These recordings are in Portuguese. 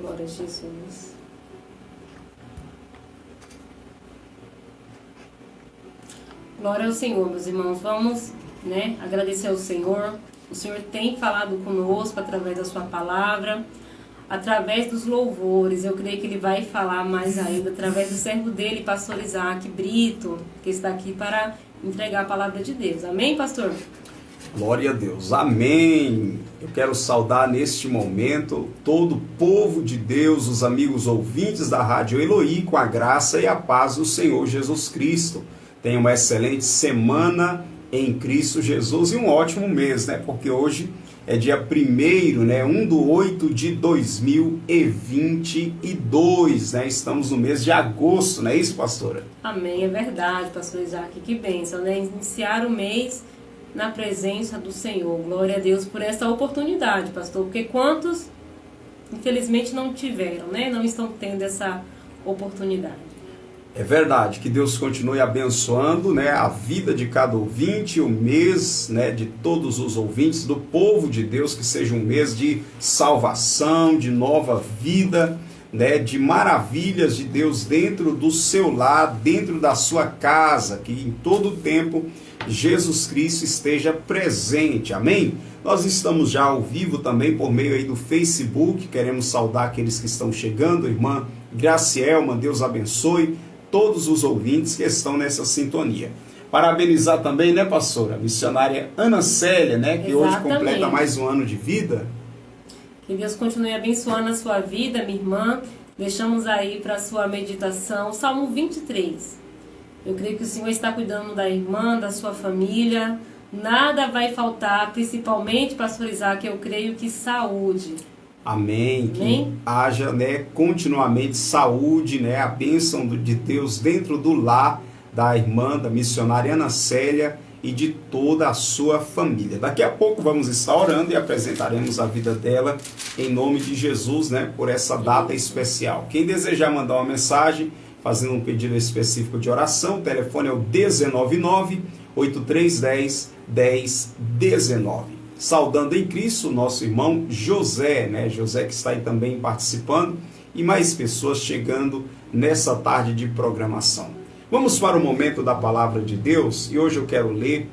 Glória a Jesus. Glória ao Senhor, meus irmãos. Vamos, agradecer ao Senhor. O Senhor tem falado conosco através da sua palavra, através dos louvores. Eu creio que Ele vai falar mais ainda através do servo dele, pastor Isaac Brito, que está aqui para entregar a palavra de Deus. Amém, pastor? Glória a Deus, amém. Eu quero saudar neste momento todo o povo de Deus, os amigos ouvintes da Rádio Eloí, com a graça e a paz do Senhor Jesus Cristo. Tenha uma excelente semana em Cristo Jesus e um ótimo mês, porque hoje é dia 1/8 de 2022, Estamos no mês de agosto, não é isso, pastora? Amém, é verdade, pastor Isaac, que bênção, Iniciar o mês na presença do Senhor. Glória a Deus por essa oportunidade, pastor, porque quantos, infelizmente, não tiveram, não estão tendo essa oportunidade. É verdade, que Deus continue abençoando, a vida de cada ouvinte, o mês, de todos os ouvintes, do povo de Deus, que seja um mês de salvação, de nova vida, de maravilhas de Deus dentro do seu lar, dentro da sua casa, que em todo o tempo Jesus Cristo esteja presente, amém? Nós estamos já ao vivo também por meio aí do Facebook, queremos saudar aqueles que estão chegando, irmã Gracielma, Deus abençoe todos os ouvintes que estão nessa sintonia. Parabenizar também, pastora, a missionária Ana Célia, que hoje completa mais um ano de vida. Que Deus continue abençoando a sua vida, minha irmã. Deixamos aí para a sua meditação o Salmo 23. Eu creio que o Senhor está cuidando da irmã, da sua família. Nada vai faltar, principalmente, pastor Isaac, eu creio que saúde. Amém. Que haja continuamente saúde, a bênção de Deus dentro do lar da irmã, da missionária Ana Célia e de toda a sua família. Daqui a pouco vamos estar orando e apresentaremos a vida dela em nome de Jesus, por essa data especial. Quem desejar mandar uma mensagem, fazendo um pedido específico de oração, o telefone é o 199-8310-1019. Saudando em Cristo o nosso irmão José, José que está aí também participando, e mais pessoas chegando nessa tarde de programação. Vamos para o momento da palavra de Deus, e hoje eu quero ler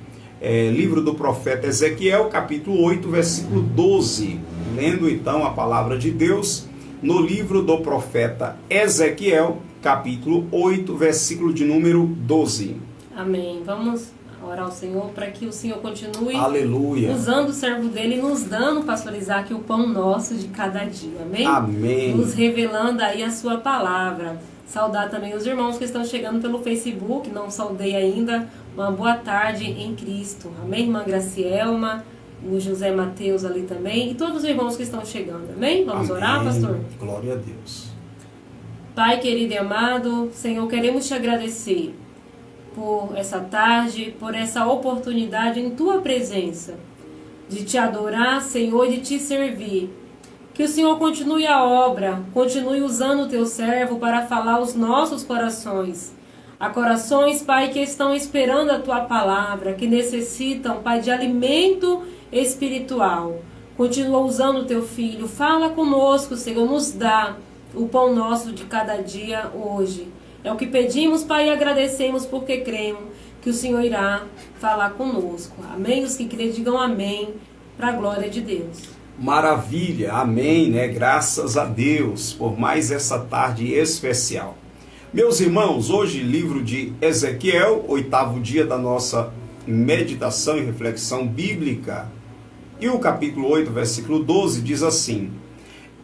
livro do profeta Ezequiel, capítulo 8, versículo 12. Lendo então a palavra de Deus no livro do profeta Ezequiel, capítulo 8, versículo de número 12. Amém. Vamos orar ao Senhor para que o Senhor continue Aleluia. Usando o servo dele e nos dando, pastor Isaac, o pão nosso de cada dia. Amém? Amém. Nos revelando aí a sua palavra. Saudar também os irmãos que estão chegando pelo Facebook, não saudei ainda. Uma boa tarde em Cristo. Amém, irmã Gracielma, o José Mateus ali também, e todos os irmãos que estão chegando. Amém? Vamos orar, pastor? Glória a Deus. Pai querido e amado, Senhor, queremos te agradecer por essa tarde, por essa oportunidade em Tua presença, de Te adorar, Senhor, e de Te servir. Que o Senhor continue a obra, continue usando o Teu servo para falar aos nossos corações. Há corações, Pai, que estão esperando a Tua palavra, que necessitam, Pai, de alimento espiritual. Continua usando o Teu Filho. Fala conosco, Senhor, nos dá o pão nosso de cada dia hoje. É o que pedimos, Pai, e agradecemos porque cremos que o Senhor irá falar conosco. Amém? Os que crêem, digam amém, para a glória de Deus. Maravilha, amém, Graças a Deus por mais essa tarde especial. Meus irmãos, hoje livro de Ezequiel, 8º dia da nossa meditação e reflexão bíblica. E o capítulo 8, versículo 12 diz assim: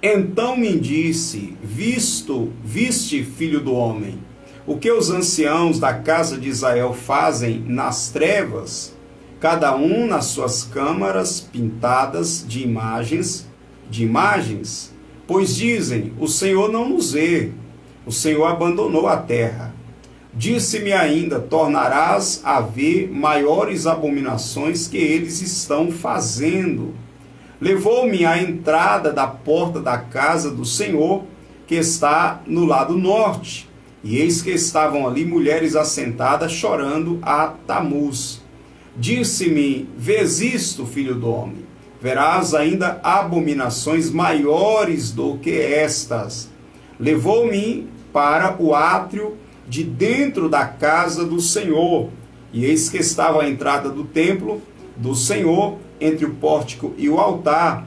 Então me disse, viste, filho do homem, o que os anciãos da casa de Israel fazem nas trevas, cada um nas suas câmaras pintadas de imagens, pois dizem, o Senhor não nos vê, o Senhor abandonou a terra. Disse-me ainda, tornarás a ver maiores abominações que eles estão fazendo. Levou-me à entrada da porta da casa do Senhor, que está no lado norte, e eis que estavam ali mulheres assentadas chorando a Tamuz. Disse-me, vês isto, filho do homem? verás ainda abominações maiores do que estas. Levou-me para o átrio de dentro da casa do Senhor, e eis que estava à entrada do templo do Senhor, entre o pórtico e o altar,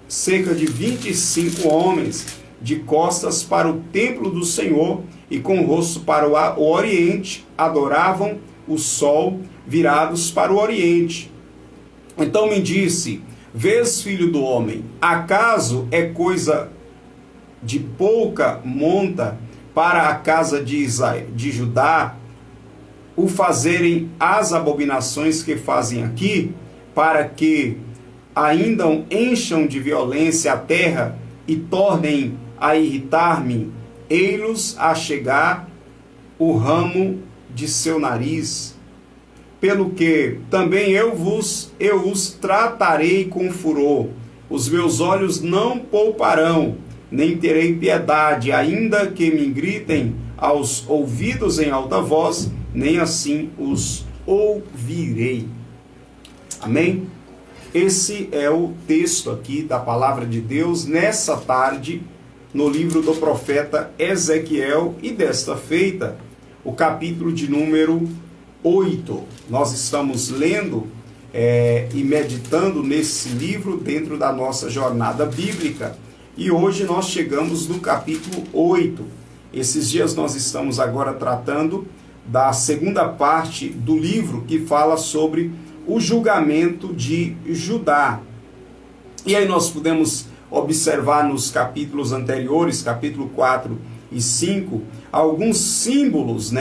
cerca de 25 homens, de costas para o templo do Senhor, e com o rosto para o oriente, adoravam o sol, virados para o oriente. Então me disse: vês, filho do homem, acaso é coisa de pouca monta para a casa de Judá o fazerem as abominações que fazem aqui, para que ainda encham de violência a terra e tornem a irritar-me? Ei-los a chegar o ramo de seu nariz, pelo que também eu os tratarei com furor. Os meus olhos não pouparão, nem terei piedade, ainda que me gritem aos ouvidos em alta voz, nem assim os ouvirei. Amém? Esse é o texto aqui da palavra de Deus nessa tarde, no livro do profeta Ezequiel, e desta feita, o capítulo de número 8. Nós estamos lendo e meditando nesse livro dentro da nossa jornada bíblica, e hoje nós chegamos no capítulo 8. Esses dias nós estamos agora tratando da segunda parte do livro, que fala sobre o julgamento de Judá. E aí nós podemos observar nos capítulos anteriores, capítulo 4 e 5, alguns símbolos,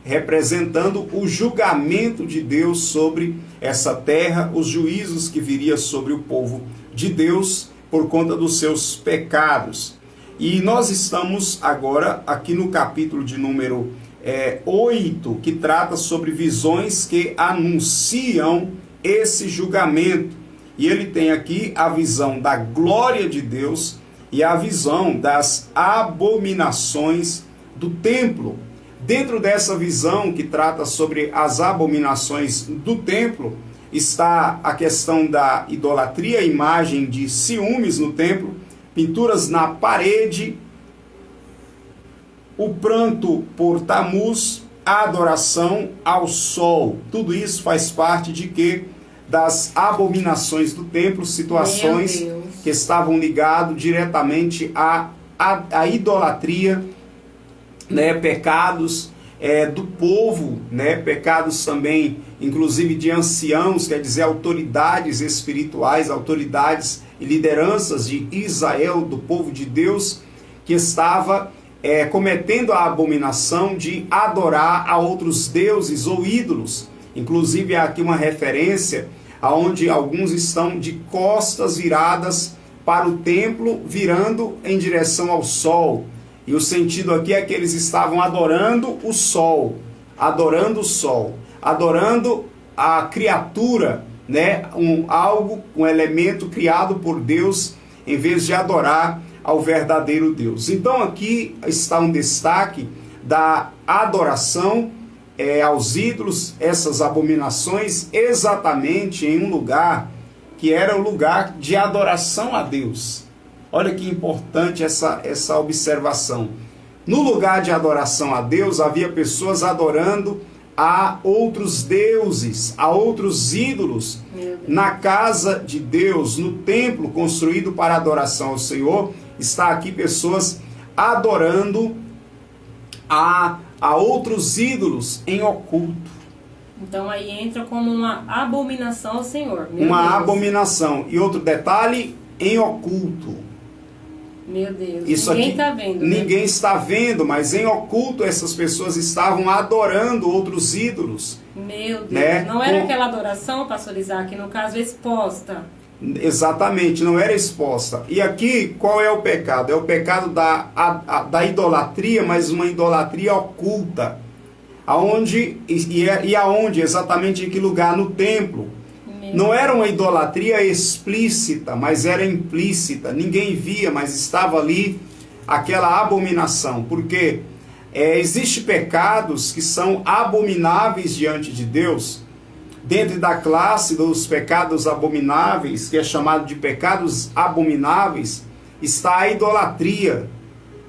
representando o julgamento de Deus sobre essa terra, os juízos que viria sobre o povo de Deus por conta dos seus pecados. E nós estamos agora aqui no capítulo de número 8, que trata sobre visões que anunciam esse julgamento. E ele tem aqui a visão da glória de Deus e a visão das abominações do templo. Dentro dessa visão que trata sobre as abominações do templo, está a questão da idolatria, a imagem de ciúmes no templo, pinturas na parede, o pranto por Tamuz, a adoração ao sol. Tudo isso faz parte de quê? Das abominações do templo, situações que estavam ligadas diretamente à idolatria, pecados do povo, pecados também, inclusive de anciãos, quer dizer, autoridades espirituais, autoridades e lideranças de Israel, do povo de Deus, que estava cometendo a abominação de adorar a outros deuses ou ídolos. Inclusive há aqui uma referência aonde alguns estão de costas viradas para o templo, virando em direção ao sol. E o sentido aqui é que eles estavam adorando o sol, adorando a criatura, um elemento criado por Deus, em vez de adorar ao verdadeiro Deus. Então aqui está um destaque da adoração aos ídolos, essas abominações, exatamente em um lugar que era o lugar de adoração a Deus. Olha que importante essa observação. No lugar de adoração a Deus, havia pessoas adorando a outros deuses, a outros ídolos. Na casa de Deus, no templo construído para adoração ao Senhor, está aqui pessoas adorando a outros ídolos em oculto. Então aí entra como uma abominação ao Senhor. Uma abominação. E outro detalhe, em oculto. Meu Deus, isso ninguém aqui, está vendo. Ninguém está vendo, mas em oculto essas pessoas estavam adorando outros ídolos. Meu Deus, não era aquela adoração, pastor Isaac, no caso exposta. Exatamente, não era exposta. E aqui, qual é o pecado? É o pecado da idolatria, mas uma idolatria oculta. Aonde, aonde? Exatamente em que lugar? No templo. Não era uma idolatria explícita, mas era implícita. Ninguém via, mas estava ali aquela abominação. Porque existem pecados que são abomináveis diante de Deus. dentro da classe dos pecados abomináveis, que é chamado de pecados abomináveis, está a idolatria,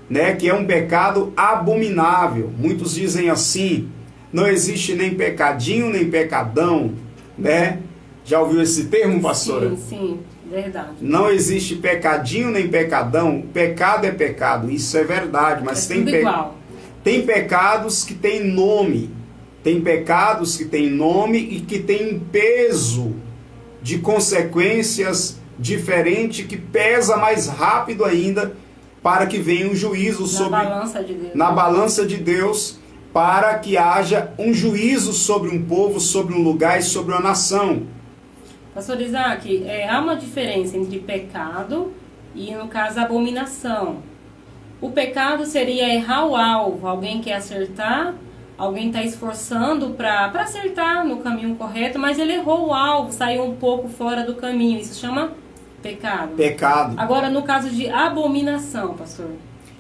né, que é um pecado abominável. Muitos dizem assim: não existe nem pecadinho nem pecadão, né? Já ouviu esse termo, pastora? Sim, sim, verdade. Não existe pecadinho nem pecadão. Pecado é pecado, isso é verdade, mas tudo igual. Tem pecados que têm nome. Tem pecados que têm nome e que têm um peso de consequências diferente, que pesa mais rápido ainda para que venha um juízo na balança de Deus, para que haja um juízo sobre um povo, sobre um lugar e sobre uma nação. Pastor Isaac, há uma diferença entre pecado e, no caso, abominação. O pecado seria errar o alvo. Alguém quer acertar, alguém está esforçando para acertar no caminho correto, mas ele errou o alvo, saiu um pouco fora do caminho. Isso chama pecado. Pecado. Agora, no caso de abominação, pastor,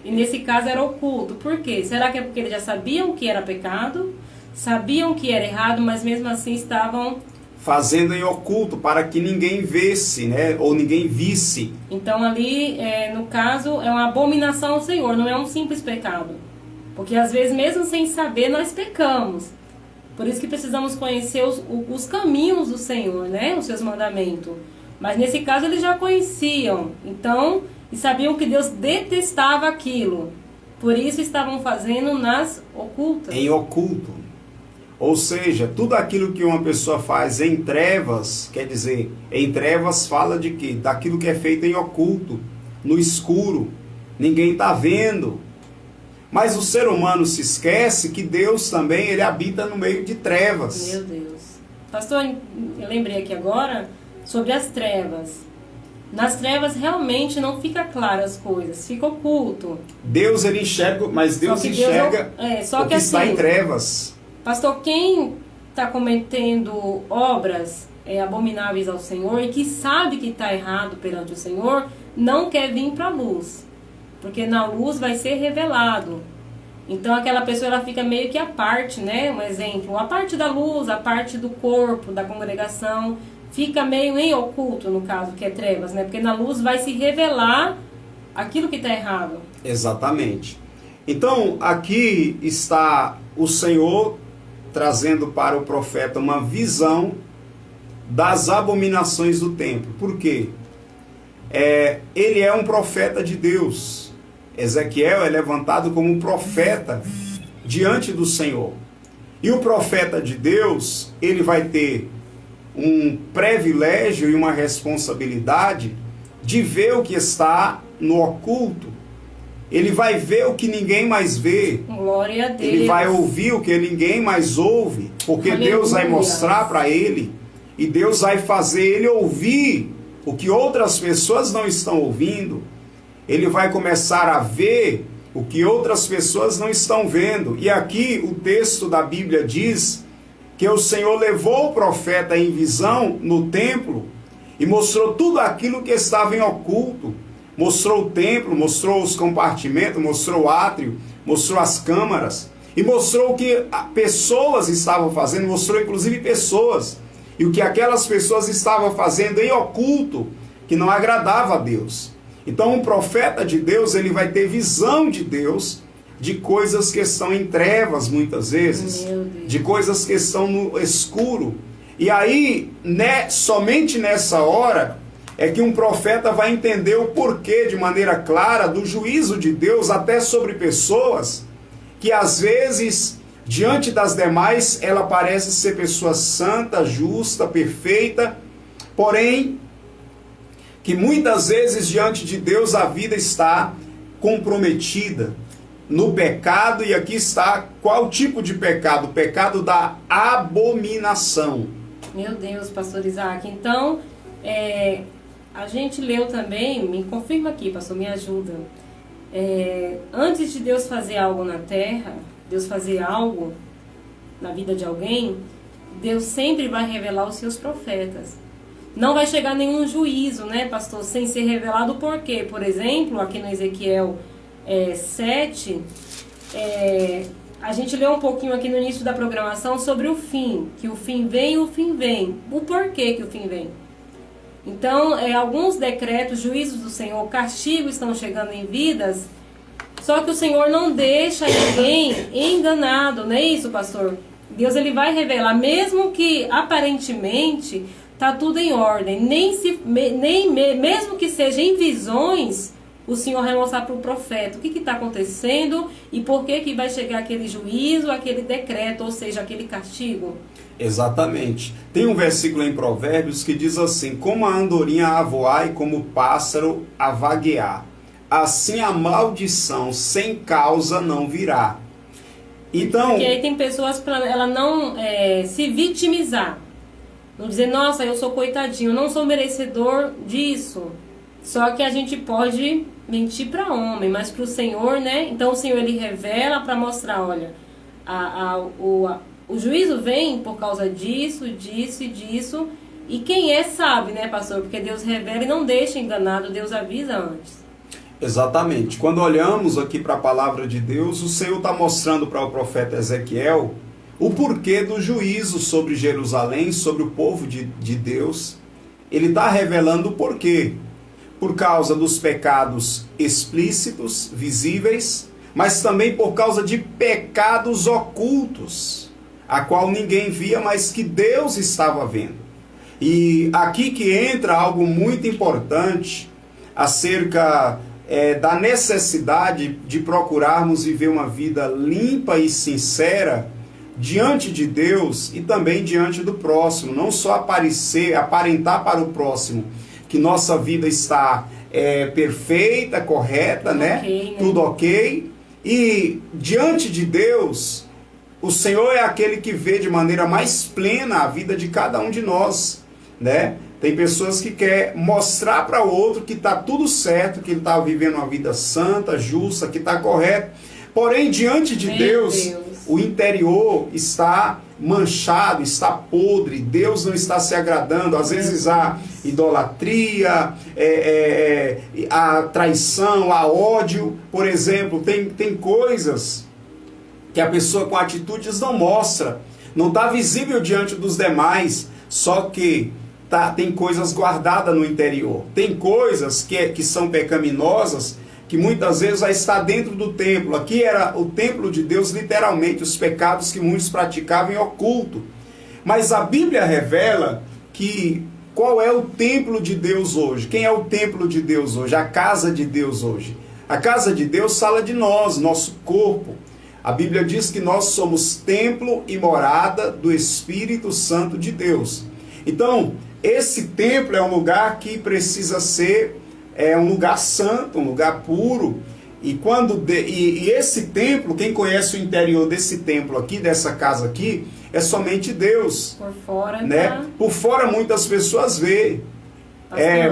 e nesse caso era oculto. Por quê? Será que é porque eles já sabiam que era pecado, sabiam que era errado, mas mesmo assim estavam fazendo em oculto, para que ninguém visse, né? Ou ninguém visse. Então ali, no caso, é uma abominação ao Senhor, não é um simples pecado. Porque às vezes, mesmo sem saber, nós pecamos. Por isso que precisamos conhecer os caminhos do Senhor, né? Os seus mandamentos. Mas nesse caso eles já conheciam. Então, e sabiam que Deus detestava aquilo. Por isso estavam fazendo nas ocultas. Em oculto. Ou seja, tudo aquilo que uma pessoa faz em trevas, quer dizer, em trevas fala de quê? Daquilo que é feito em oculto, no escuro. Ninguém está vendo. Mas o ser humano se esquece que Deus também, ele habita no meio de trevas. Meu Deus. Pastor, eu lembrei aqui agora sobre as trevas. Nas trevas realmente não fica claro as coisas, fica oculto. Deus, ele enxerga, mas Deus enxerga o que está em trevas. Pastor, quem está cometendo obras abomináveis ao Senhor e que sabe que está errado perante o Senhor, não quer vir para a luz. Porque na luz vai ser revelado. Então aquela pessoa ela fica meio que à parte, né? Um exemplo, a parte da luz, a parte do corpo, da congregação, fica meio em oculto, no caso, que é trevas, né? Porque na luz vai se revelar aquilo que está errado. Exatamente. Então aqui está o Senhor trazendo para o profeta uma visão das abominações do templo. Por quê? Ele é um profeta de Deus. Ezequiel é levantado como um profeta diante do Senhor. E o profeta de Deus, ele vai ter um privilégio e uma responsabilidade de ver o que está no oculto. Ele vai ver o que ninguém mais vê. Glória a Deus. Ele vai ouvir o que ninguém mais ouve. Porque Aleluia. Deus vai mostrar para ele. E Deus vai fazer ele ouvir o que outras pessoas não estão ouvindo. Ele vai começar a ver o que outras pessoas não estão vendo. E aqui o texto da Bíblia diz que o Senhor levou o profeta em visão no templo e mostrou tudo aquilo que estava em oculto. Mostrou o templo, mostrou os compartimentos, mostrou o átrio, mostrou as câmaras e mostrou o que pessoas estavam fazendo, mostrou inclusive pessoas e o que aquelas pessoas estavam fazendo em oculto que não agradava a Deus. Então um profeta de Deus, ele vai ter visão de Deus, de coisas que estão em trevas muitas vezes, de coisas que estão no escuro. E aí, somente nessa hora, é que um profeta vai entender o porquê de maneira clara do juízo de Deus até sobre pessoas que às vezes, diante das demais, ela parece ser pessoa santa, justa, perfeita, porém, que muitas vezes diante de Deus a vida está comprometida no pecado, e aqui está qual tipo de pecado? O pecado da abominação. Meu Deus, pastor Isaac, então, a gente leu também, me confirma aqui, pastor, me ajuda. Antes de Deus fazer algo na terra, Deus fazer algo na vida de alguém, Deus sempre vai revelar os seus profetas. Não vai chegar nenhum juízo, né, pastor, sem ser revelado por quê? Por exemplo, aqui no Ezequiel 7, a gente leu um pouquinho aqui no início da programação sobre o fim, que o fim vem, o fim vem. O porquê que o fim vem? Então, alguns decretos, juízos do Senhor, castigos estão chegando em vidas, só que o Senhor não deixa ninguém enganado, não é isso, pastor? Deus ele vai revelar, mesmo que aparentemente está tudo em ordem, mesmo que seja em visões, o Senhor vai mostrar para o profeta o que está acontecendo e por que vai chegar aquele juízo, aquele decreto, ou seja, aquele castigo. Exatamente. Tem um versículo em Provérbios que diz assim: como a andorinha a voar e como o pássaro a vaguear, assim a maldição sem causa não virá. Então, porque aí tem pessoas para ela não se vitimizar, não dizer, nossa, eu sou coitadinho, eu não sou merecedor disso. Só que a gente pode mentir para homem, mas para o Senhor, né? Então o Senhor ele revela para mostrar, olha, o juízo vem por causa disso, disso e disso. E quem sabe, né, pastor? Porque Deus revela e não deixa enganado, Deus avisa antes. Exatamente. Quando olhamos aqui para a palavra de Deus, o Senhor está mostrando para o profeta Ezequiel o porquê do juízo sobre Jerusalém, sobre o povo de Deus. Ele está revelando o porquê. Por causa dos pecados explícitos, visíveis, mas também por causa de pecados ocultos, a qual ninguém via, mas que Deus estava vendo. E aqui que entra algo muito importante acerca da necessidade de procurarmos viver uma vida limpa e sincera diante de Deus e também diante do próximo. Não só aparentar para o próximo que nossa vida está perfeita, correta, tudo né? Okay, né? Tudo ok. E diante de Deus, o Senhor é aquele que vê de maneira mais plena a vida de cada um de nós, né? Tem pessoas que querem mostrar para o outro que está tudo certo, que ele está vivendo uma vida santa, justa, que está correto. Porém, diante de Deus, o interior está manchado, está podre, Deus não está se agradando. Às vezes há idolatria, a traição, há ódio. Por exemplo, tem coisas que a pessoa com atitudes não mostra, não está visível diante dos demais, só que tem coisas guardadas no interior. Tem coisas que são pecaminosas, que muitas vezes já está dentro do templo. Aqui era o templo de Deus, literalmente, os pecados que muitos praticavam em oculto. Mas a Bíblia revela que qual é o templo de Deus hoje? Quem é o templo de Deus hoje? A casa de Deus hoje. A casa de Deus fala de nós, nosso corpo. A Bíblia diz que nós somos templo e morada do Espírito Santo de Deus. Então, esse templo é um lugar que precisa ser um lugar santo, um lugar puro. E esse templo, quem conhece o interior desse templo aqui, dessa casa aqui, é somente Deus. Por fora, né? Tá? Por fora muitas pessoas veem.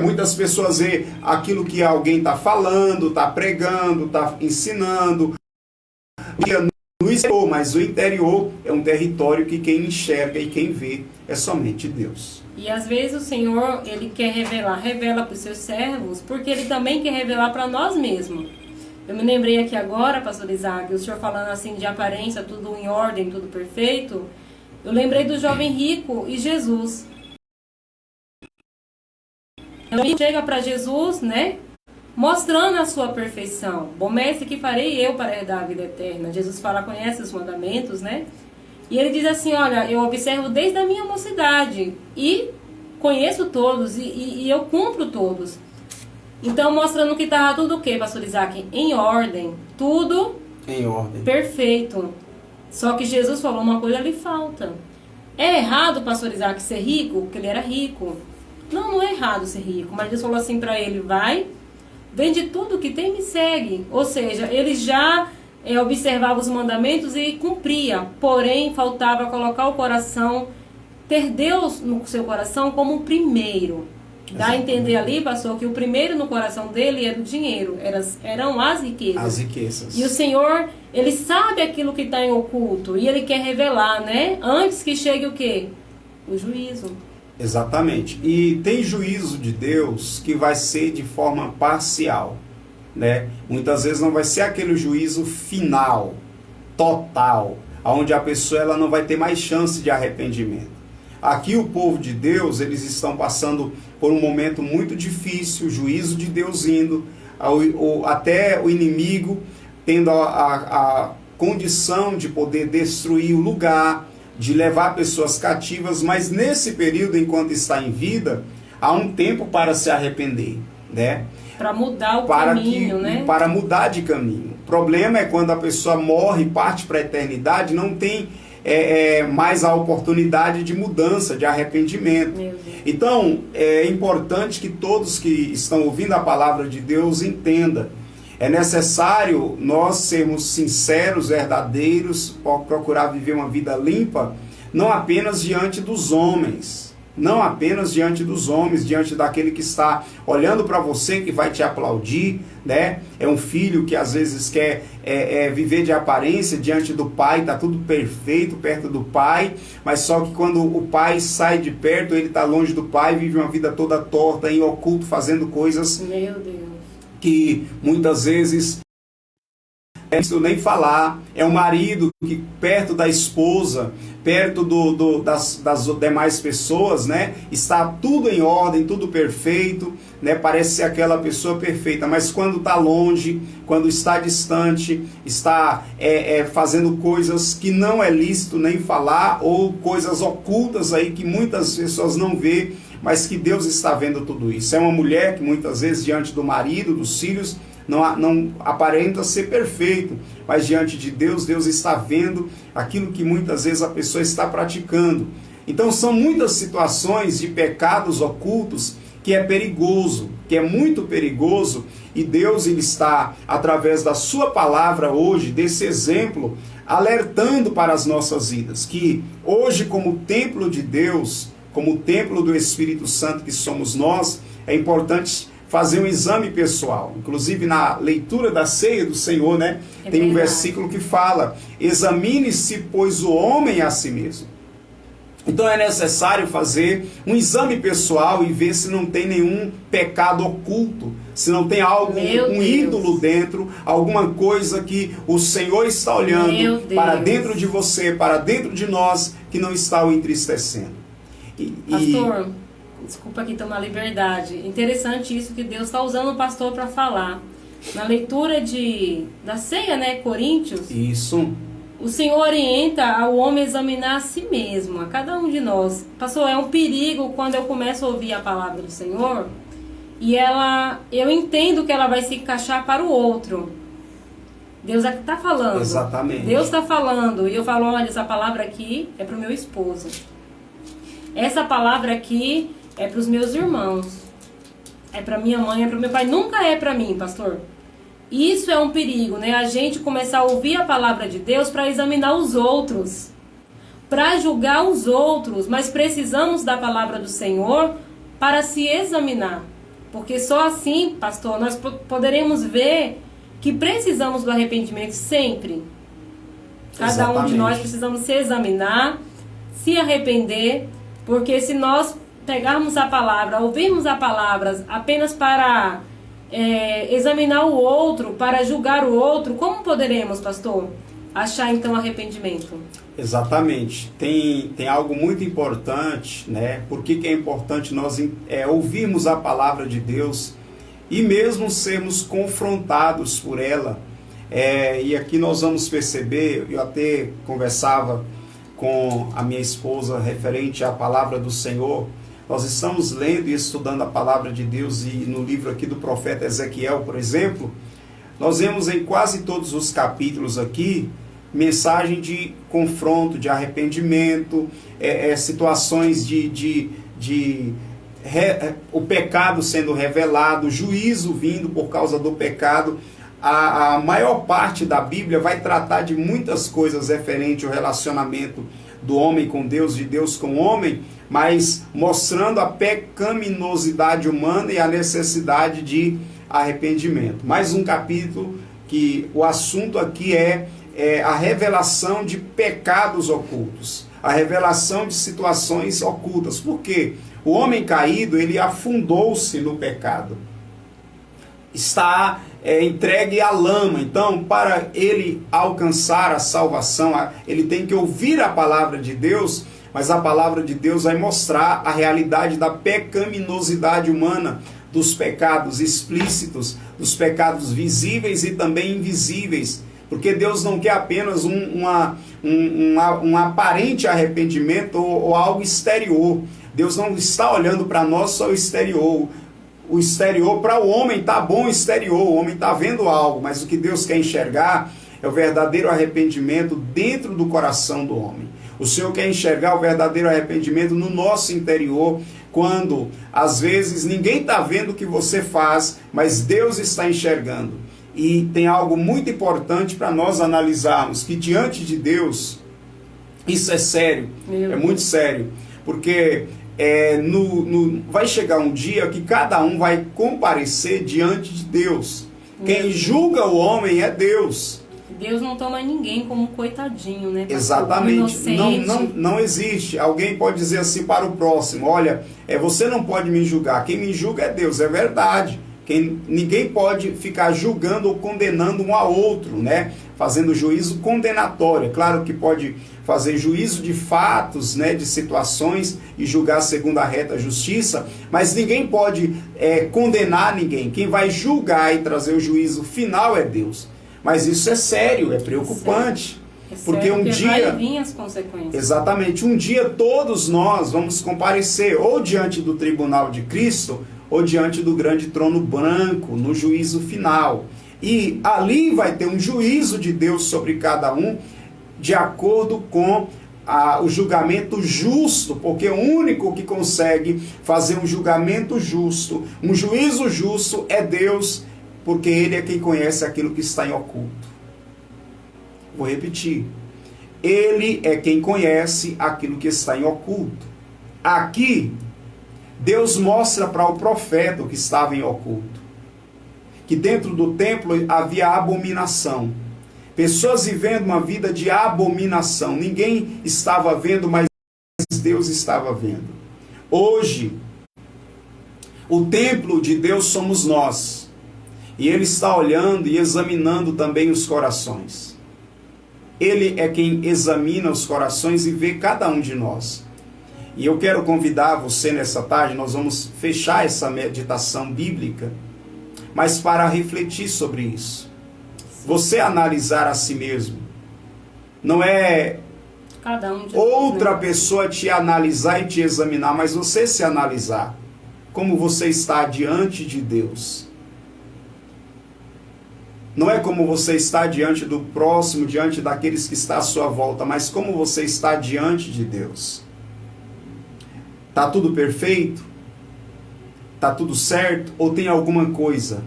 Muitas pessoas veem aquilo que alguém está falando, está pregando, está ensinando. No exterior, mas o interior é um território que quem enxerga e quem vê é somente Deus. E às vezes o Senhor, ele quer revela para os seus servos, porque ele também quer revelar para nós mesmos. Eu me lembrei aqui agora, pastor Isaac, o senhor falando assim de aparência, tudo em ordem, tudo perfeito. Eu lembrei do jovem rico e Jesus. Ele chega para Jesus, né? Mostrando a sua perfeição. Bom mestre, que farei eu para herdar a vida eterna? Jesus fala, conhece os mandamentos, né? E ele diz assim, olha, eu observo desde a minha mocidade e conheço todos e eu cumpro todos. Então, mostrando que estava tudo o quê, pastor Isaac? Em ordem. Tudo em ordem. Perfeito. Só que Jesus falou, uma coisa lhe falta. É errado, pastor Isaac, ser rico? Porque ele era rico. Não, não é errado ser rico. Mas Deus falou assim para ele, vai, vende tudo que tem e me segue. Ou seja, ele já observava os mandamentos e cumpria. Porém, faltava colocar o coração, ter Deus no seu coração como o primeiro. Dá a entender ali, pastor, que o primeiro no coração dele era o dinheiro, eram as riquezas. As riquezas. E o Senhor, ele sabe aquilo que está em oculto e ele quer revelar, né? Antes que chegue o quê? O juízo. Exatamente. E tem juízo de Deus que vai ser de forma parcial, né? Muitas vezes não vai ser aquele juízo final, total, onde a pessoa ela não vai ter mais chance de arrependimento. Aqui o povo de Deus, eles estão passando por um momento muito difícil, o juízo de Deus indo, até o inimigo tendo a condição de poder destruir o lugar, de levar pessoas cativas, mas nesse período, enquanto está em vida, há um tempo para se arrepender, né? Para mudar o caminho, né? Para mudar de caminho. O problema é quando a pessoa morre e parte para a eternidade, não tem mais a oportunidade de mudança, de arrependimento. Então, é importante que todos que estão ouvindo a palavra de Deus entendam. É necessário nós sermos sinceros, verdadeiros, procurar viver uma vida limpa, não apenas diante dos homens, não apenas diante dos homens, diante daquele que está olhando para você, que vai te aplaudir, né? É um filho que às vezes quer viver de aparência diante do pai, está tudo perfeito perto do pai, mas só que quando o pai sai de perto, ele está longe do pai, vive uma vida toda torta, em oculto, fazendo coisas, meu Deus, que muitas vezes não preciso nem falar. É um marido que perto da esposa, perto das demais pessoas, né, está tudo em ordem, tudo perfeito, né, parece ser aquela pessoa perfeita, mas quando está longe, quando está distante, está fazendo coisas que não é lícito nem falar, ou coisas ocultas aí que muitas pessoas não vê, mas que Deus está vendo tudo isso. É uma mulher que muitas vezes diante do marido, dos filhos, não aparenta ser perfeito, mas diante de Deus, Deus está vendo aquilo que muitas vezes a pessoa está praticando. Então são muitas situações de pecados ocultos que é perigoso, que é muito perigoso, e Deus ele está, através da sua palavra hoje, desse exemplo, alertando para as nossas vidas, que hoje, como templo de Deus, como templo do Espírito Santo que somos nós, é importante fazer um exame pessoal. Inclusive na leitura da ceia do Senhor, né, tem um versículo que fala: examine-se, pois, o homem a si mesmo. Então é necessário fazer um exame pessoal e ver se não tem nenhum pecado oculto, se não tem algo, um ídolo dentro, alguma coisa que o Senhor está olhando para dentro de você, para dentro de nós, que não está o entristecendo. Pastor, desculpa aqui tomar liberdade. Interessante isso que Deus está usando o pastor para falar. Na leitura da ceia, né, Coríntios, isso, o Senhor orienta ao homem examinar a si mesmo, a cada um de nós. Pastor, é um perigo quando eu começo a ouvir a palavra do Senhor e eu entendo que ela vai se encaixar para o outro. Deus é que está falando. Exatamente. Deus está falando e eu falo: olha, essa palavra aqui é para o meu esposo. Essa palavra aqui é para os meus irmãos. É para minha mãe, é para meu pai. Nunca é para mim, pastor. Isso é um perigo, né? A gente começar a ouvir a palavra de Deus para examinar os outros, para julgar os outros, mas precisamos da palavra do Senhor para se examinar. Porque só assim, pastor, nós poderemos ver que precisamos do arrependimento sempre. Cada um de nós precisamos se examinar, se arrepender, porque se nós pegarmos a palavra, ouvirmos a palavra apenas para examinar o outro, para julgar o outro, como poderemos, pastor, achar então arrependimento? Exatamente. Tem algo muito importante, né? Por que é importante nós ouvirmos a palavra de Deus e mesmo sermos confrontados por ela? E aqui nós vamos perceber, eu até conversava com a minha esposa referente à palavra do Senhor. Nós estamos lendo e estudando a palavra de Deus, e no livro aqui do profeta Ezequiel, por exemplo, nós vemos em quase todos os capítulos aqui mensagem de confronto, de arrependimento, situações o pecado sendo revelado, juízo vindo por causa do pecado. A maior parte da Bíblia vai tratar de muitas coisas referentes ao relacionamento do homem com Deus, de Deus com o homem, mas mostrando a pecaminosidade humana e a necessidade de arrependimento. Mais um capítulo que o assunto aqui é a revelação de pecados ocultos, a revelação de situações ocultas. Por quê? O homem caído, ele afundou-se no pecado. está entregue à lama. Então, para ele alcançar a salvação, ele tem que ouvir a palavra de Deus, mas a palavra de Deus vai mostrar a realidade da pecaminosidade humana, dos pecados explícitos, dos pecados visíveis e também invisíveis. Porque Deus não quer apenas um aparente arrependimento ou algo exterior. Deus não está olhando para nós só o exterior. O exterior, para o homem está bom o exterior, o homem está vendo algo, mas o que Deus quer enxergar é o verdadeiro arrependimento dentro do coração do homem. O Senhor quer enxergar o verdadeiro arrependimento no nosso interior, quando às vezes ninguém está vendo o que você faz, mas Deus está enxergando. E tem algo muito importante para nós analisarmos, que diante de Deus, isso é sério, é muito sério, porque vai chegar um dia que cada um vai comparecer diante de Deus. Quem julga o homem é Deus. Deus não toma ninguém como coitadinho, né? Exatamente. Não existe. Alguém pode dizer assim para o próximo: olha, você não pode me julgar. Quem me julga é Deus. É verdade. Ninguém pode ficar julgando ou condenando um ao outro, né? Fazendo juízo condenatório. É claro que pode fazer juízo de fatos, né? De situações e julgar segundo a reta justiça, mas ninguém pode condenar ninguém. Quem vai julgar e trazer o juízo final é Deus. Mas isso é sério, é preocupante. Porque um dia... vai vir as consequências. Exatamente. Um dia todos nós vamos comparecer ou diante do tribunal de Cristo ou diante do grande trono branco, no juízo final. E ali vai ter um juízo de Deus sobre cada um, de acordo com o julgamento justo, porque o único que consegue fazer um julgamento justo, um juízo justo, é Deus, porque Ele é quem conhece aquilo que está em oculto. Vou repetir. Ele é quem conhece aquilo que está em oculto. Aqui, Deus mostra para o profeta o que estava em oculto. Que dentro do templo havia abominação. Pessoas vivendo uma vida de abominação. Ninguém estava vendo, mas Deus estava vendo. Hoje, o templo de Deus somos nós. E Ele está olhando e examinando também os corações. Ele é quem examina os corações e vê cada um de nós. E eu quero convidar você nessa tarde, nós vamos fechar essa meditação bíblica, mas para refletir sobre isso. Você analisar a si mesmo. Não é cada um de outra nós, né? pessoa te analisar e te examinar, mas você se analisar. Como você está diante de Deus. Não é como você está diante do próximo, diante daqueles que estão à sua volta, mas como você está diante de Deus. Está tudo perfeito? Está tudo certo? Ou tem alguma coisa?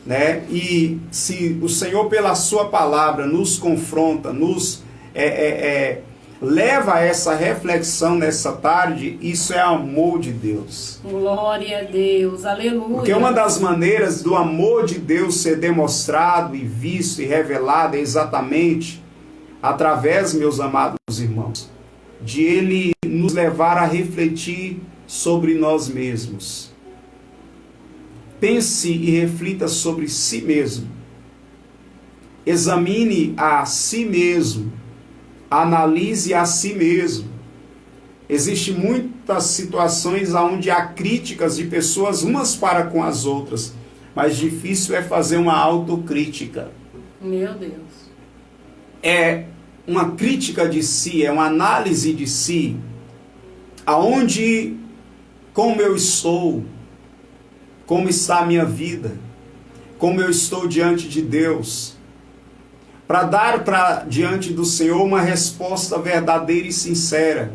Né? E se o Senhor, pela sua palavra, nos confronta, nos leva a essa reflexão nessa tarde, isso é amor de Deus. Glória a Deus, aleluia. Porque uma das maneiras do amor de Deus ser demonstrado e visto e revelado é exatamente através, meus amados irmãos, de Ele nos levar a refletir sobre nós mesmos. Pense e reflita sobre si mesmo. Examine a si mesmo. Analise a si mesmo. Existem muitas situações onde há críticas de pessoas umas para com as outras, mas difícil é fazer uma autocrítica. Meu Deus. É uma crítica de si, é uma análise de si, aonde, como eu estou, como está a minha vida, como eu estou diante de Deus, para dar diante do Senhor uma resposta verdadeira e sincera.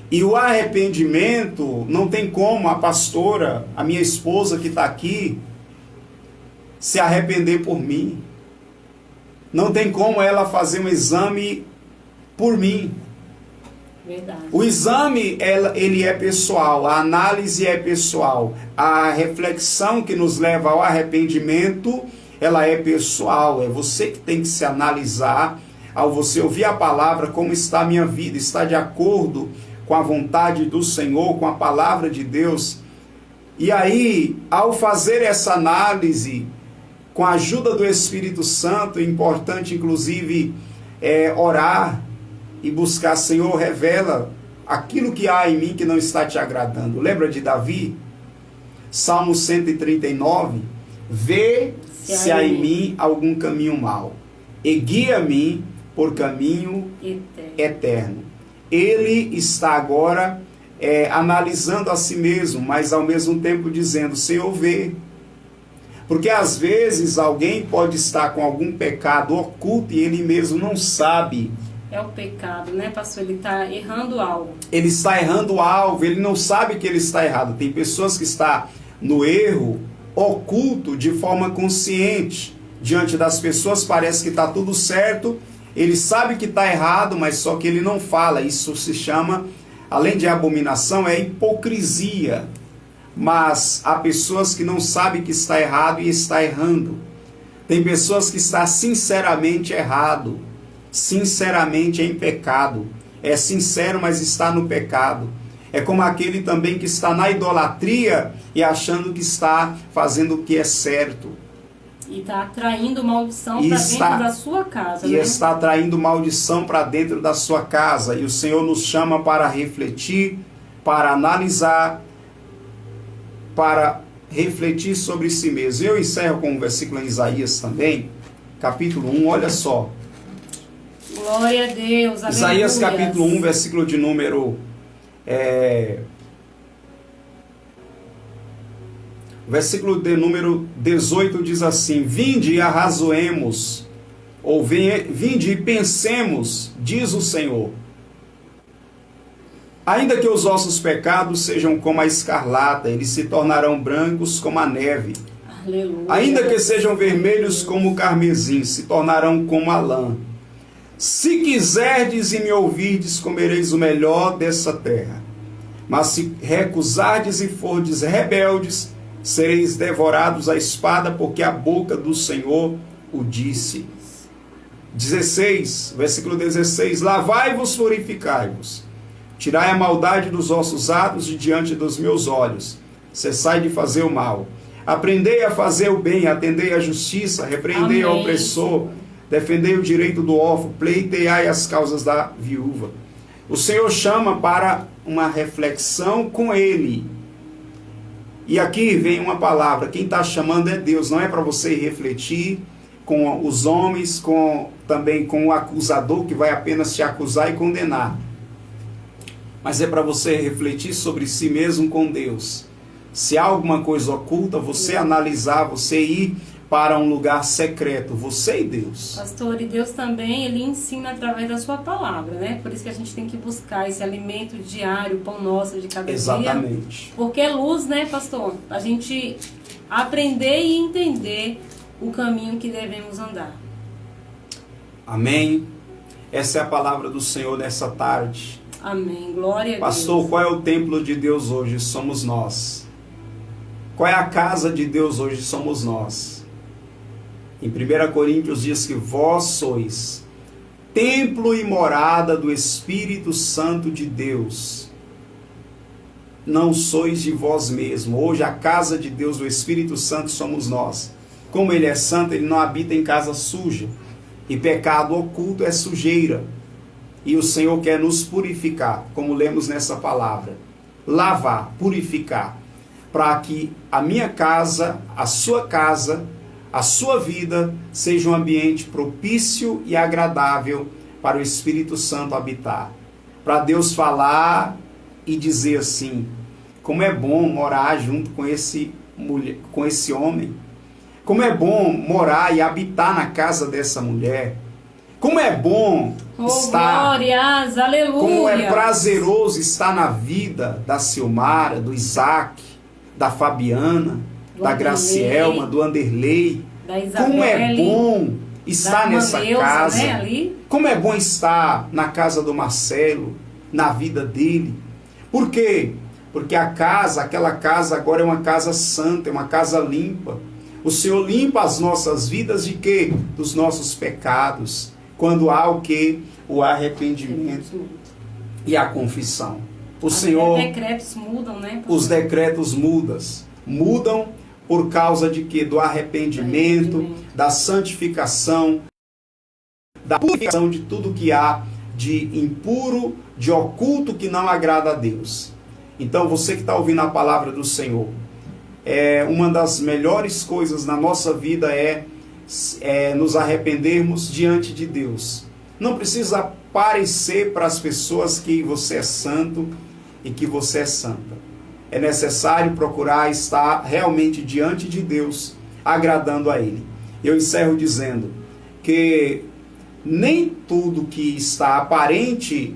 E o arrependimento, não tem como a pastora, a minha esposa que está aqui, se arrepender por mim. Não tem como ela fazer um exame por mim. Verdade. O exame, ele é pessoal, a análise é pessoal, a reflexão que nos leva ao arrependimento, ela é pessoal, é você que tem que se analisar, ao você ouvir a palavra, como está a minha vida, está de acordo com a vontade do Senhor, com a palavra de Deus. E aí, ao fazer essa análise, com a ajuda do Espírito Santo, é importante inclusive orar e buscar, Senhor, revela aquilo que há em mim que não está te agradando. Lembra de Davi? Salmo 139, vê se há em mim algum caminho mau, e guia-me por caminho eterno. Ele está agora analisando a si mesmo, mas ao mesmo tempo dizendo, Senhor, vê. Porque às vezes alguém pode estar com algum pecado oculto e ele mesmo não sabe. É o pecado, né, pastor? Ele está errando algo. Ele está errando algo, ele não sabe que ele está errado. Tem pessoas que estão no erro oculto de forma consciente. Diante das pessoas parece que está tudo certo, ele sabe que está errado, mas só que ele não fala. Isso se chama, além de abominação, é hipocrisia. Mas há pessoas que não sabem que está errado e está errando. Tem pessoas que estão sinceramente errado, sinceramente em pecado. É sincero, mas está no pecado. É como aquele também que está na idolatria e achando que está fazendo o que é certo. E está atraindo maldição para dentro da sua casa. E está atraindo maldição para dentro da sua casa. E o Senhor nos chama para refletir, para analisar, para refletir sobre si mesmo. Eu encerro com um versículo em Isaías também, capítulo 1, olha só. Glória a Deus, Isaías capítulo 1, versículo de número... versículo de número 18 diz assim, vinde e arrazoemos, ou vinde e pensemos, diz o Senhor. Ainda que os vossos pecados sejam como a escarlata, eles se tornarão brancos como a neve. Aleluia. Ainda que sejam vermelhos como o carmesim, se tornarão como a lã. Se quiserdes e me ouvirdes, comereis o melhor dessa terra. Mas se recusardes e fordes rebeldes, sereis devorados à espada, porque a boca do Senhor o disse. 16, versículo 16, lavai-vos, purificai-vos. Tirai a maldade dos vossos atos de diante dos meus olhos. Cessai de fazer o mal. Aprendei a fazer o bem, atendei a justiça, repreendei ao opressor, defendei o direito do órfão, pleiteai as causas da viúva. O Senhor chama para uma reflexão com Ele. E aqui vem uma palavra, quem está chamando é Deus, não é para você refletir com os homens, também com o acusador que vai apenas te acusar e condenar. Mas é para você refletir sobre si mesmo com Deus. Se há alguma coisa oculta, você analisar, você ir para um lugar secreto, você e Deus. Pastor, e Deus também, Ele ensina através da sua palavra, né? Por isso que a gente tem que buscar esse alimento diário, pão nosso de cada dia. Exatamente. Porque é luz, né, pastor? A gente aprender e entender o caminho que devemos andar. Amém. Essa é a palavra do Senhor nessa tarde. Amém. Glória a Deus. Pastor, qual é o templo de Deus hoje? Somos nós. Qual é a casa de Deus hoje? Somos nós. Em 1 Coríntios diz que vós sois templo e morada do Espírito Santo de Deus. Não sois de vós mesmos. Hoje a casa de Deus, do Espírito Santo, somos nós. Como Ele é santo, Ele não habita em casa suja. E pecado oculto é sujeira. E o Senhor quer nos purificar, como lemos nessa palavra. Lavar, purificar. Para que a minha casa, a sua vida, seja um ambiente propício e agradável para o Espírito Santo habitar. Para Deus falar e dizer assim, como é bom morar junto com esse homem. Como é bom morar e habitar na casa dessa mulher. Como é bom estar, glórias, aleluia. Como é prazeroso estar na vida da Silmara, do Isaac, da Fabiana, da Gracielma, do Anderlei. Da Isabelle, como é bom estar nessa casa. Né, ali? Como é bom estar na casa do Marcelo, na vida dele. Por quê? Porque aquela casa agora é uma casa santa, é uma casa limpa. O Senhor limpa as nossas vidas de quê? Dos nossos pecados. Quando há o quê? O arrependimento e a confissão. O Senhor... Os decretos mudam, né? Os decretos mudam. Mudam por causa de quê? Do arrependimento, da santificação, da purificação de tudo que há de impuro, de oculto que não agrada a Deus. Então, você que está ouvindo a palavra do Senhor, uma das melhores coisas na nossa vida é nos arrependermos diante de Deus. Não precisa parecer para as pessoas que você é santo e que você é santa. É necessário procurar estar realmente diante de Deus, agradando a Ele. Eu encerro dizendo que nem tudo que está aparente,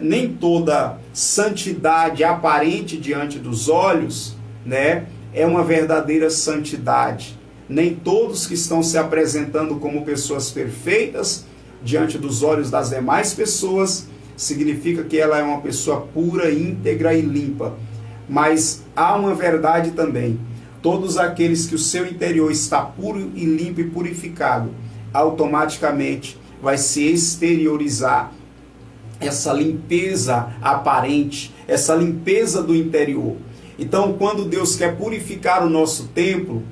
nem toda santidade aparente diante dos olhos, né, é uma verdadeira santidade. Nem todos que estão se apresentando como pessoas perfeitas diante dos olhos das demais pessoas significa que ela é uma pessoa pura, íntegra e limpa. Mas há uma verdade também. Todos aqueles que o seu interior está puro e limpo e purificado, automaticamente vai se exteriorizar essa limpeza aparente, essa limpeza do interior. Então, quando Deus quer purificar o nosso templo,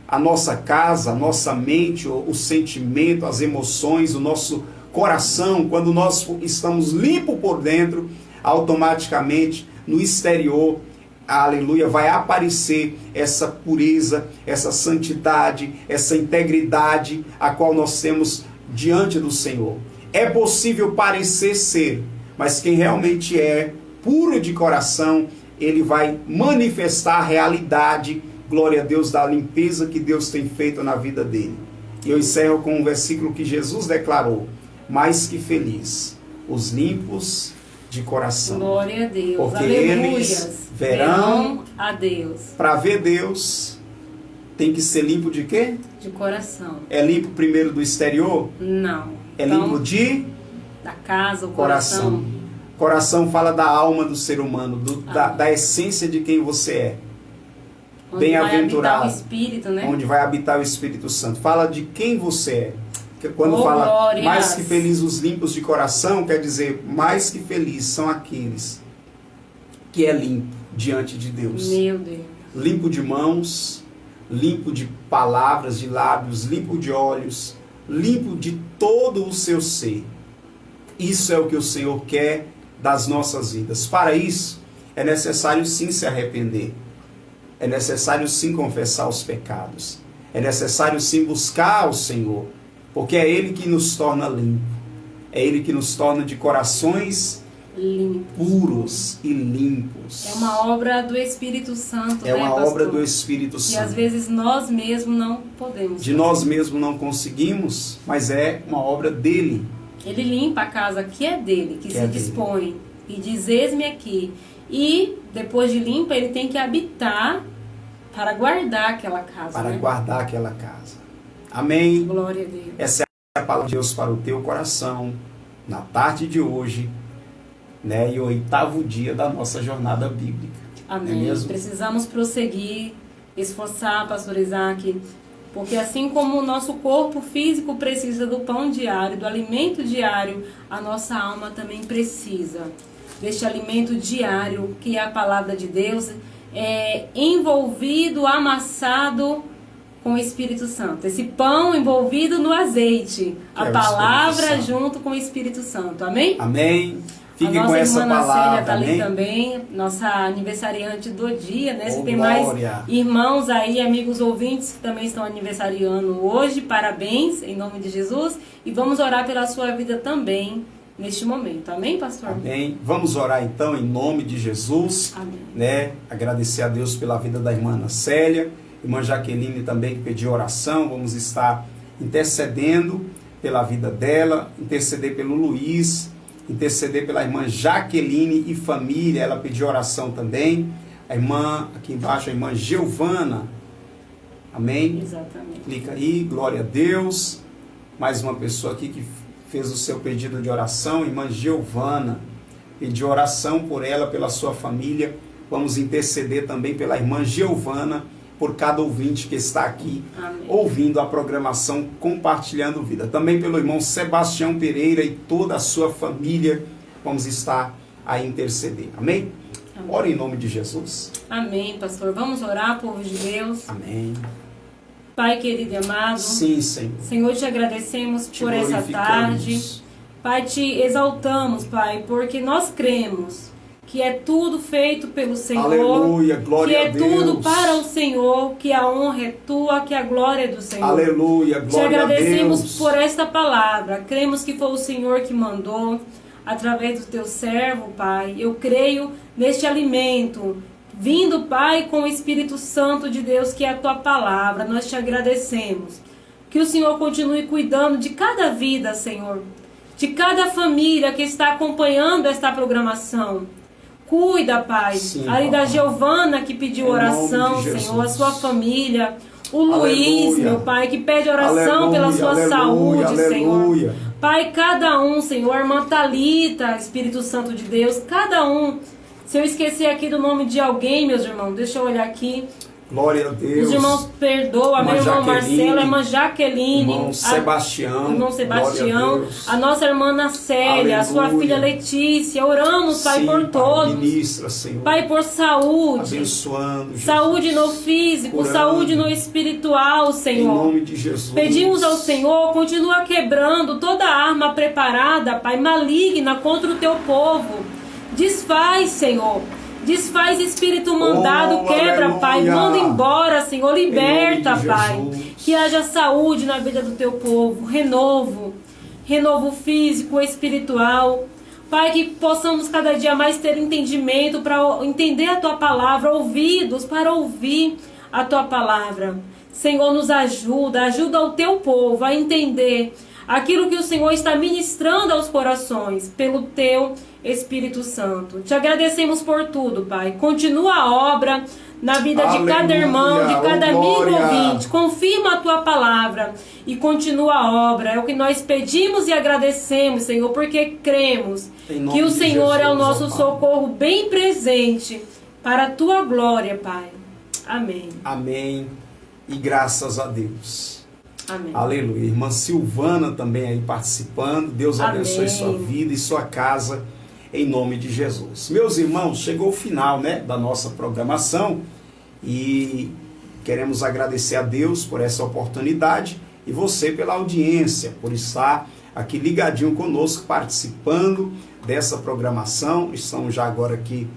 a nossa casa, a nossa mente, o sentimento, as emoções, o nosso coração, quando nós estamos limpos por dentro, automaticamente no exterior, aleluia, vai aparecer essa pureza, essa santidade, essa integridade a qual nós temos diante do Senhor. É possível parecer ser, mas quem realmente é puro de coração, ele vai manifestar a realidade, glória a Deus, da limpeza que Deus tem feito na vida dele. E eu encerro com um versículo que Jesus declarou: mais que feliz os limpos de coração. Glória a Deus. Porque Aleluia. eles verão a Deus. Para ver Deus, tem que ser limpo de quê? De coração. É limpo primeiro do exterior? Não. É limpo de? Da casa, o coração. Coração fala da alma do ser humano, da essência de quem você é. Bem-aventurado. Onde vai habitar o Espírito, né? Onde vai habitar o Espírito Santo. Fala de quem você é. Quando fala glórias. Mais que felizes os limpos de coração, quer dizer, mais que felizes são aqueles que é limpo diante de Deus. Meu Deus. Limpo de mãos, limpo de palavras, de lábios, limpo de olhos, limpo de todo o seu ser. Isso é o que o Senhor quer das nossas vidas. Para isso, é necessário sim se arrepender. É necessário sim confessar os pecados. É necessário sim buscar o Senhor. Porque é Ele que nos torna limpo. É Ele que nos torna de corações puros e limpos. É uma obra do Espírito Santo, É uma obra do Espírito Santo. E às vezes nós mesmos não podemos. De nós mesmos não conseguimos, mas é uma obra dele. Ele limpa a casa que é dele, que se dele. dispõe. E diz: eis-me aqui. E depois de limpa, ele tem que habitar para guardar aquela casa. Para guardar aquela casa. Amém. Glória a Deus. Essa é a palavra de Deus para o teu coração, na tarde de hoje, né? E o 8º dia da nossa jornada bíblica. Amém. Precisamos prosseguir, esforçar, pastor Isaac, porque assim como o nosso corpo físico precisa do pão diário, do alimento diário, a nossa alma também precisa deste alimento diário, que é a palavra de Deus, envolvido, amassado com o Espírito Santo. Esse pão envolvido no azeite, a palavra junto com o Espírito Santo. Amém? Amém. Fiquem com essa palavra. A nossa irmã Célia está ali também, nossa aniversariante do dia, né? Se tem glória. Mais irmãos aí, amigos ouvintes que também estão aniversariando hoje, parabéns, em nome de Jesus. E vamos orar pela sua vida também neste momento. Amém, pastor? Amém. Vamos orar então em nome de Jesus. Amém. Né? Agradecer a Deus pela vida da irmã Ana Célia, irmã Jaqueline também que pediu oração. Vamos estar intercedendo pela vida dela, interceder pelo Luiz, interceder pela irmã Jaqueline e família. Ela pediu oração também. A irmã, aqui embaixo, a irmã Giovana. Amém? Exatamente. Clica aí, glória a Deus. Mais uma pessoa aqui que fez o seu pedido de oração, irmã Giovana. Pediu oração por ela, pela sua família. Vamos interceder também pela irmã Giovana, por cada ouvinte que está aqui, amém, ouvindo a programação Compartilhando Vida. Também pelo irmão Sebastião Pereira e toda a sua família, vamos estar a interceder. Amém? Amém. Ore em nome de Jesus. Amém, pastor. Vamos orar, povo de Deus. Amém. Pai querido e amado. Sim, Senhor. Senhor, te agradecemos Te por essa glorificamos. tarde. Pai, te exaltamos, Pai, porque nós cremos que é tudo feito pelo Senhor. Aleluia, glória a Deus. Que é tudo para o Senhor, que a honra é tua, que a glória é do Senhor. Aleluia, Te glória a agradecemos Deus. por esta palavra. Cremos que foi o Senhor que mandou através do teu servo, Pai. Eu creio neste alimento, vindo, Pai, com o Espírito Santo de Deus, que é a tua palavra. Nós te agradecemos. Que o Senhor continue cuidando de cada vida, Senhor. De cada família que está acompanhando esta programação. Cuida, Pai. Sim, Ali da papai. Giovana que pediu Em oração, nome de Jesus. Senhor. A sua família. O Luiz, Aleluia. meu Pai, que pede oração Aleluia, pela sua aleluia, saúde, aleluia. Senhor. Pai, cada um, Senhor, a irmã Thalita, Espírito Santo de Deus, cada um. Se eu esquecer aqui do nome de alguém, meus irmãos, deixa eu olhar aqui. Glória a Deus. Os irmãos perdoa, Irmã meu irmão Jaqueline, Marcelo, a irmã Jaqueline, Irmão Sebastião. irmão Sebastião, Glória a Deus. a nossa irmã Ana Célia, a sua Aleluia. filha Letícia. Oramos, Pai, Sim, por Pai, todos. ministra, Senhor. Pai, por saúde. Abençoando, Jesus. Saúde no físico, Curando. saúde no espiritual, Em Senhor. nome de Jesus. Pedimos ao Senhor, continua quebrando toda arma preparada, Pai, maligna contra o teu povo. Desfaz, Senhor. Desfaz espírito mandado, quebra, aleluia. Pai. Manda embora, Senhor. Liberta, Em nome de Pai. Jesus. Que haja saúde na vida do teu povo. Renovo. Renovo físico, espiritual. Pai, que possamos cada dia mais ter entendimento para entender a tua palavra, ouvidos para ouvir a tua palavra. Senhor, nos ajuda, ajuda o teu povo a entender aquilo que o Senhor está ministrando aos corações pelo teu Espírito Santo. Te agradecemos por tudo, Pai. Continua a obra na vida de cada Aleluia, irmão, de cada oh, amigo glória. ouvinte. Confirma a tua palavra e continua a obra. É o que nós pedimos e agradecemos, Senhor, porque cremos Em nome que o de Senhor é o Jesus, nosso ó Pai. socorro bem presente para a tua glória, Pai. Amém. Amém. E graças a Deus. Amém. Aleluia. Irmã Silvana também aí participando. Deus abençoe Amém. sua vida e sua casa, em nome de Jesus. Meus irmãos, chegou o final, né, da nossa programação e queremos agradecer a Deus por essa oportunidade e você pela audiência, por estar aqui ligadinho conosco, participando dessa programação. Estamos já agora aqui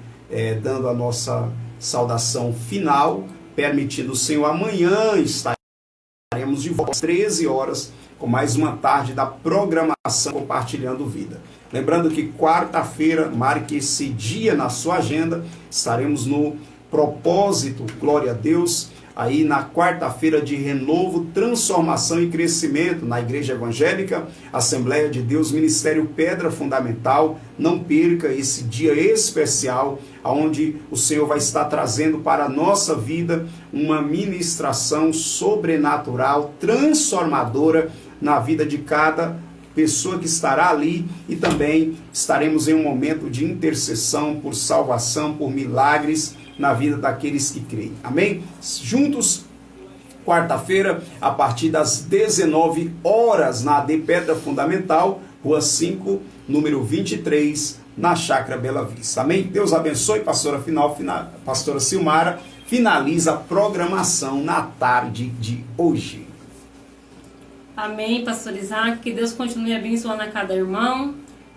dando a nossa saudação final, permitindo o Senhor amanhã estaremos de volta às 13 horas com mais uma tarde da programação Compartilhando Vida. Lembrando que quarta-feira, marque esse dia na sua agenda, estaremos no propósito, glória a Deus, aí na quarta-feira de renovo, transformação e crescimento na Igreja Evangélica, Assembleia de Deus, Ministério Pedra Fundamental. Não perca esse dia especial, onde o Senhor vai estar trazendo para a nossa vida uma ministração sobrenatural, transformadora na vida de cada pessoa que estará ali, e também estaremos em um momento de intercessão por salvação, por milagres na vida daqueles que creem. Amém? Juntos, quarta-feira, a partir das 19 horas, na AD Pedra Fundamental, Rua 5, número 23, na Chácara Bela Vista. Amém? Deus abençoe. Pastora Silmara finaliza a programação na tarde de hoje. Amém, pastor Isaac, que Deus continue abençoando a cada irmão,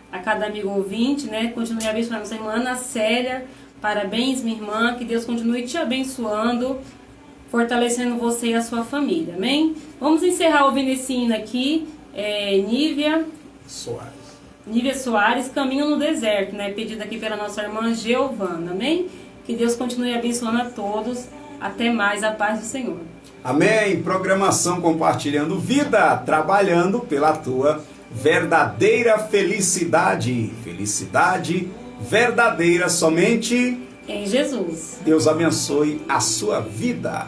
a cada amigo ouvinte, né? Continue abençoando a nossa irmã Ana Célia. Parabéns, minha irmã, que Deus continue te abençoando, fortalecendo você e a sua família, amém? Vamos encerrar ouvindo esse hino aqui, Nívia Soares, Caminho no Deserto, né? Pedido aqui pela nossa irmã Giovana, amém? Que Deus continue abençoando a todos, até mais, a paz do Senhor. Amém. Programação Compartilhando Vida, trabalhando pela tua verdadeira felicidade. Felicidade verdadeira somente em Jesus. Deus abençoe a sua vida.